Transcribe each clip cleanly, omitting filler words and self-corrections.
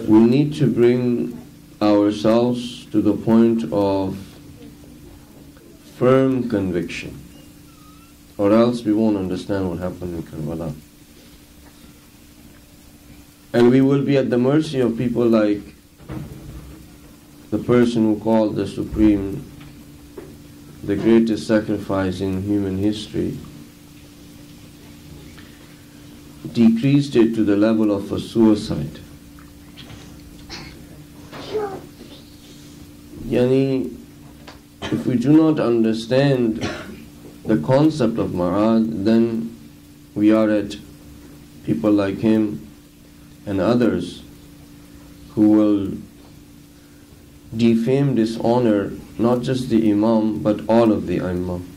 we need to bring ourselves to the point of firm conviction, or else we won't understand what happened in Karbala. And we will be at the mercy of people like the person who called the Supreme the greatest sacrifice in human history, decreased it to the level of a suicide. Yani, if we do not understand the concept of Marad, then we are at people like him and others who will defame, dishonor not just the Imam but all of the Imam.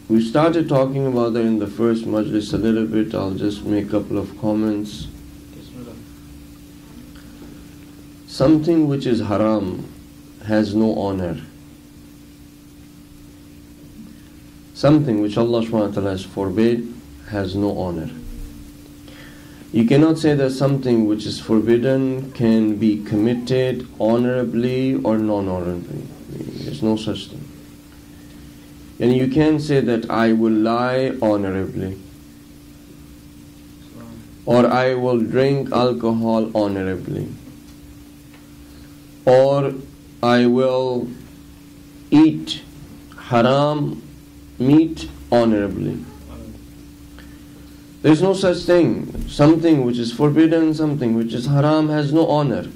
We started talking about that in the first majlis a little bit. I'll just make a couple of comments. Something which is haram has no honor. Something which Allah subhanahu wa ta'ala has forbade has no honor. You cannot say that something which is forbidden can be committed honorably or non-honorably. There's no such thing. And you can't say that I will lie honorably, or I will drink alcohol honorably, or I will eat haram meat honorably. There's no such thing. Something which is forbidden, something which is haram has no honor.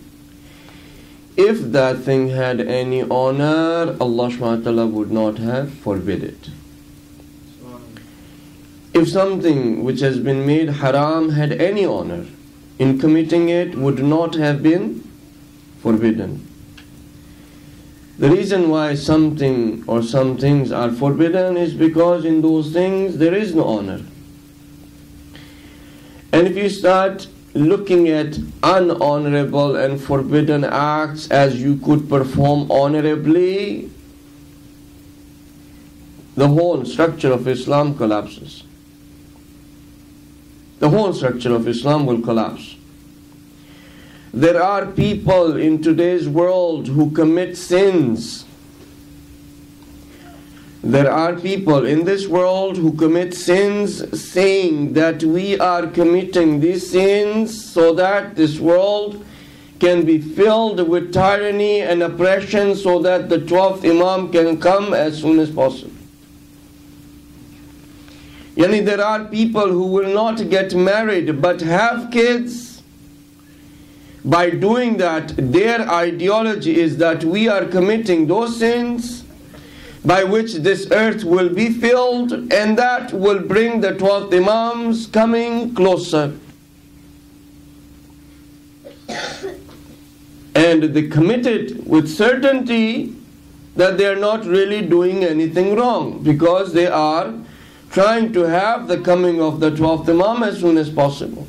If that thing had any honor, Allah subhanahu wa ta'ala would not have forbid it. If something which has been made haram had any honor, in committing it would not have been forbidden. The reason why something or some things are forbidden is because in those things there is no honor. And if you start looking at unhonorable and forbidden acts as you could perform honorably, the whole structure of Islam collapses. The whole structure of Islam will collapse. There are people in today's world who commit sins. There are people in this world who commit sins saying that we are committing these sins so that this world can be filled with tyranny and oppression so that the 12th Imam can come as soon as possible. Yani, there are people who will not get married but have kids. By doing that, their ideology is that we are committing those sins by which this earth will be filled, and that will bring the 12th Imams coming closer. And they committed with certainty that they are not really doing anything wrong, because they are trying to have the coming of the 12th Imam as soon as possible.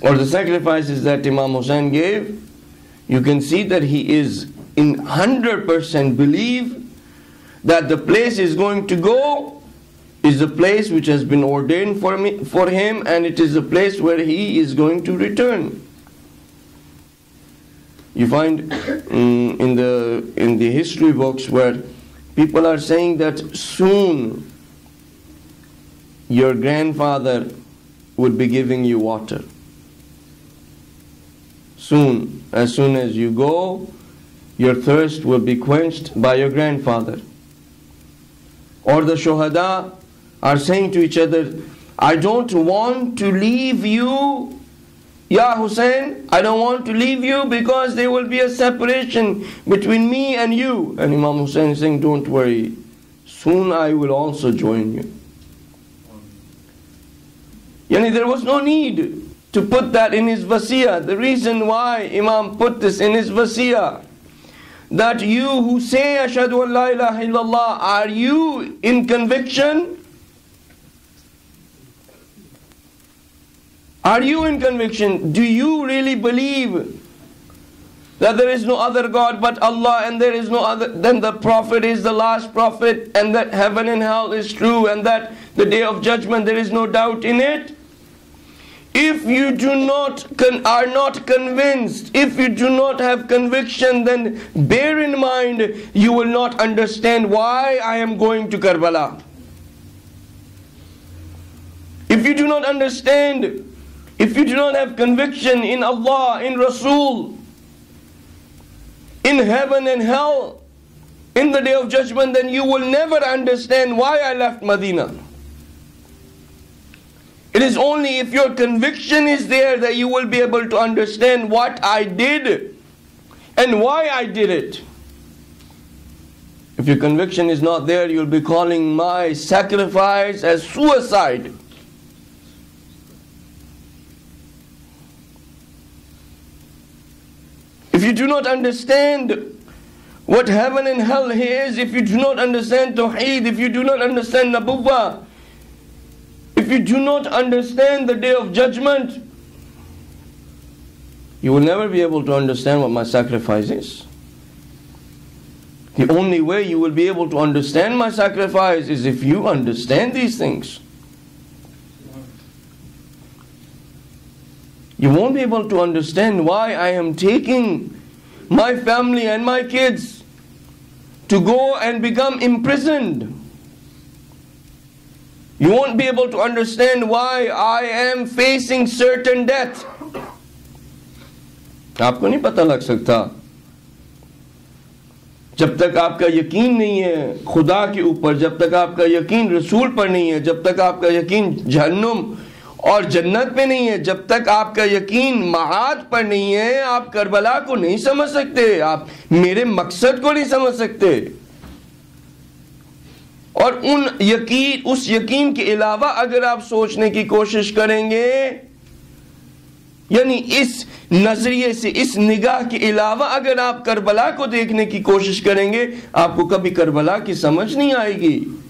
Or the sacrifices that Imam Hussain gave, you can see that he is in 100% belief that the place is going to go is the place which has been ordained for him, and it is the place where he is going to return. You find in the history books where people are saying that soon your grandfather would be giving you water. Soon, as soon as you go, your thirst will be quenched by your grandfather. Or the Shuhada are saying to each other, I don't want to leave you, Ya Hussein, I don't want to leave you because there will be a separation between me and you. And Imam Hussain is saying, don't worry, soon I will also join you. Yani, there was no need to put that in his wasiyah. The reason why Imam put this in his wasiyah, that you who say Ashhadu an la ilaha illallah, are you in conviction? Are you in conviction? Do you really believe that there is no other God but Allah, and there is no other, then the Prophet is the last Prophet, and that heaven and hell is true, and that the day of judgment there is no doubt in it. If you are not convinced, if you do not have conviction, then bear in mind you will not understand why I am going to Karbala. If you do not understand, if you do not have conviction in Allah, in Rasul, in heaven and hell, in the day of judgment, then you will never understand why I left Medina. It is only if your conviction is there that you will be able to understand what I did and why I did it. If your conviction is not there, you'll be calling my sacrifice as suicide. If you do not understand what heaven and hell is, if you do not understand Tawheed, if you do not understand Nabuwwah, if you do not understand the day of judgment, you will never be able to understand what my sacrifice is. The only way you will be able to understand my sacrifice is if you understand these things. You won't be able to understand why I am taking my family and my kids to go and become imprisoned. You won't be able to understand why I am facing certain death. आपको नहीं पता लग सकता जब तक आपका यकीन नहीं है खुदा के ऊपर, जब तक आपका यकीन रसूल पर नहीं है, जब तक आपका यकीन जहन्नुम और जन्नत पे नहीं है, जब तक आपका यकीन महाद पर नहीं है, आप करबला को नहीं समझ सकते, आप मेरे मकसद को नहीं समझ सकते। और उस यकीन के अलावा अगर आप सोचने की कोशिश करेंगे, यानी इस नजरिए से, इस निगाह के अलावा अगर आप करबला को देखने की कोशिश करेंगे, आपको कभी करबला की समझ नहीं आएगी।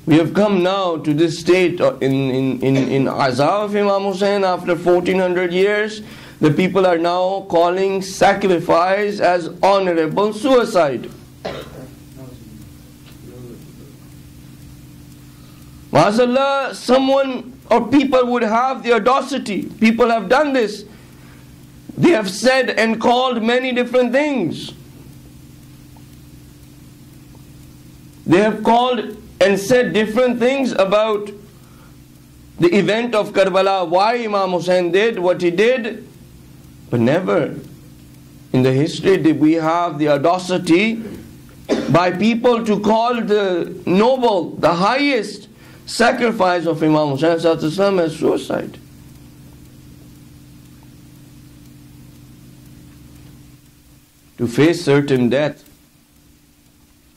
We have come now to this state in Azab of Imam Hussain after 1400 years. The people are now calling sacrifice as honorable suicide. Maazallah, someone or people would have the audacity. People have done this. They have said and called many different things. They have called and said different things about the event of Karbala, why Imam Hussain did what he did, but never in the history did we have the audacity by people to call the noble, the highest sacrifice of Imam Hussain as suicide. To face certain death,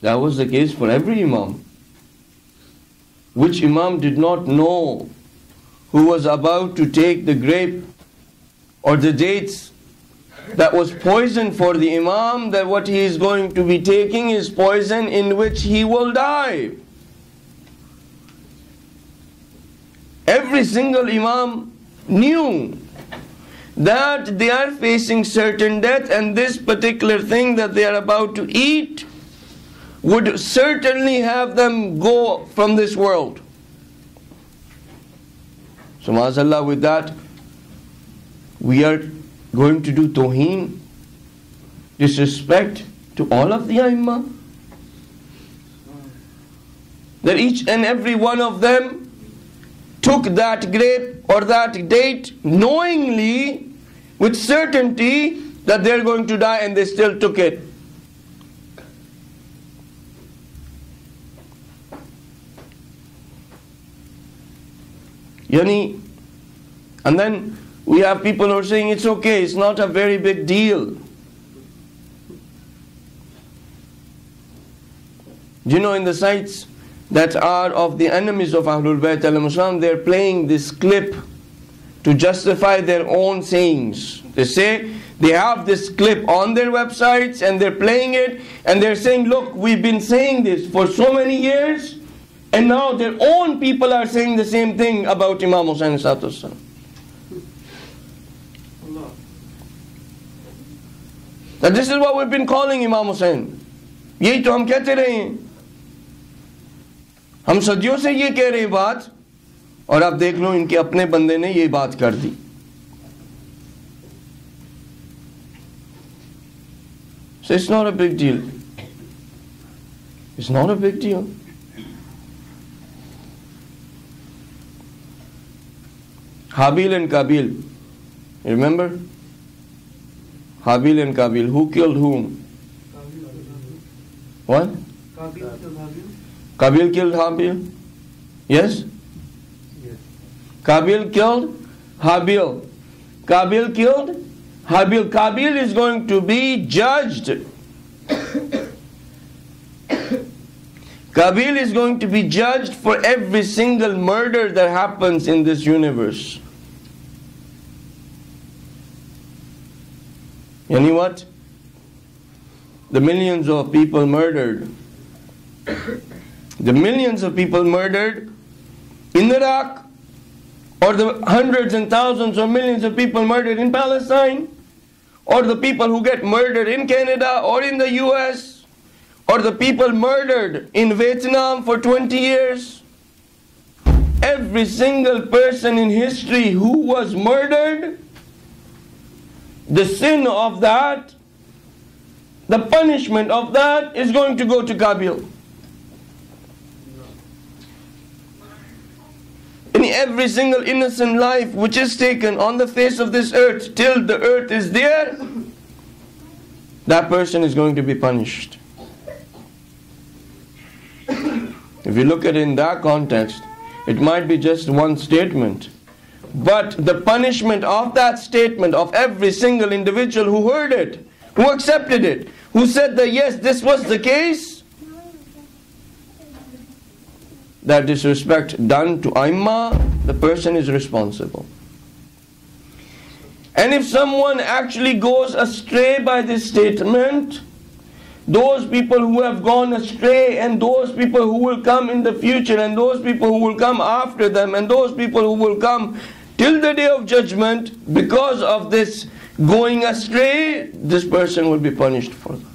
that was the case for every Imam. Which Imam did not know who was about to take the grape or the dates that was poison for the Imam, that what he is going to be taking is poison in which he will die? Every single Imam knew that they are facing certain death, and this particular thing that they are about to eat would certainly have them go from this world. So maazallah, with that, we are going to do tawheen, disrespect to all of the A'immah. That each and every one of them took that grape or that date knowingly, with certainty that they're going to die, and they still took it. Yani, and then we have people who are saying it's okay, it's not a very big deal. Do you know, in the sites that are of the enemies of Ahlul Bayt al-Muslim, they're playing this clip to justify their own sayings. They say they have this clip on their websites and they're playing it and they're saying, look, we've been saying this for so many years, and now their own people are saying the same thing about Imam Hussain. And this is what we've been calling Imam Hussain. यही तो हम कहते रहे हैं, हम सदियों से ये कह रहे हैं बात, और आप देख लो इनके अपने बंदे ने ये बात कर दी. So it's not a big deal. It's not a big deal. Habil and Qabil. You remember? Habil and Qabil. Who killed whom? What? Qabil killed Habil? Yes? Qabil killed Habil. Qabil killed Habil. Qabil is going to be judged. Qabil is going to be judged for every single murder that happens in this universe. You know what? The millions of people murdered. The millions of people murdered in Iraq, or the hundreds and thousands or millions of people murdered in Palestine, or the people who get murdered in Canada or in the US, or the people murdered in Vietnam for 20 years. Every single person in history who was murdered, the sin of that, the punishment of that is going to go to Qabil. In every single innocent life which is taken on the face of this earth till the earth is there, that person is going to be punished. If you look at it in that context, it might be just one statement, but the punishment of that statement of every single individual who heard it, who accepted it, who said that yes, this was the case, that disrespect done to Aimma, the person is responsible. And if someone actually goes astray by this statement, those people who have gone astray, and those people who will come in the future, and those people who will come after them, and those people who will come till the day of judgment, because of this going astray, this person will be punished for that.